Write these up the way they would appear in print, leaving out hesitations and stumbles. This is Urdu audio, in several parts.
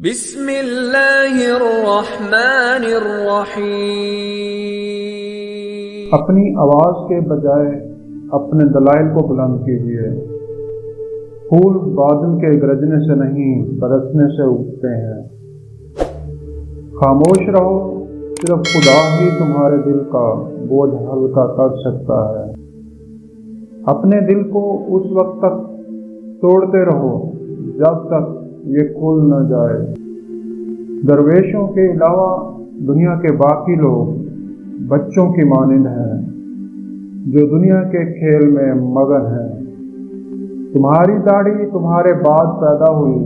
بسم اللہ الرحمن الرحیم۔ اپنی آواز کے بجائے اپنے دلائل کو بلند کیجیے۔ پھول بادل کے گرجنے سے نہیں برسنے سے اگتے ہیں۔ خاموش رہو، صرف خدا ہی تمہارے دل کا بوجھ ہلکا کر سکتا ہے۔ اپنے دل کو اس وقت تک توڑتے رہو جب تک یہ کھل نہ جائے۔ درویشوں کے علاوہ دنیا کے باقی لوگ بچوں کی مانند ہیں جو دنیا کے کھیل میں مگن ہیں۔ تمہاری داڑھی تمہارے بعد پیدا ہوئی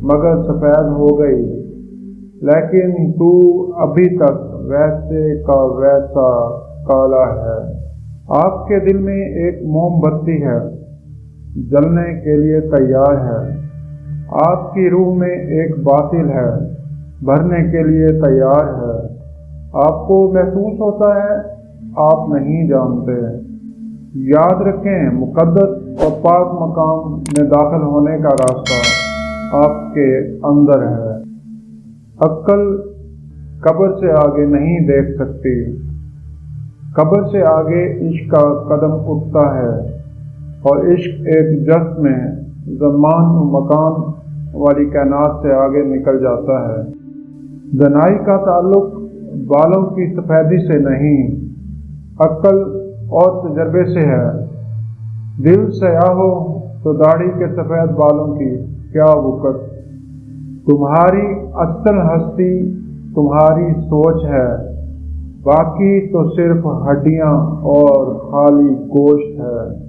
مگر سفید ہو گئی، لیکن تو ابھی تک ویسے کا ویسا کالا ہے۔ آپ کے دل میں ایک موم بتی ہے، جلنے کے لیے تیار ہے۔ آپ کی روح میں ایک باطل ہے، بھرنے کے لیے تیار ہے۔ آپ کو محسوس ہوتا ہے، آپ نہیں جانتے۔ یاد رکھیں، مقدس اور پاک مقام میں داخل ہونے کا راستہ آپ کے اندر ہے۔ عقل قبر سے آگے نہیں دیکھ سکتی۔ قبر سے آگے عشق کا قدم اٹھتا ہے، اور عشق ایک جسم میں زمان و مکان والی کائنات سے آگے نکل جاتا ہے۔ دنائی کا تعلق بالوں کی سفیدی سے نہیں، عقل اور تجربے سے ہے۔ دل سیاہ ہو تو داڑھی کے سفید بالوں کی کیا وقت۔ تمہاری اصل ہستی تمہاری سوچ ہے، باقی تو صرف ہڈیاں اور خالی گوشت ہے۔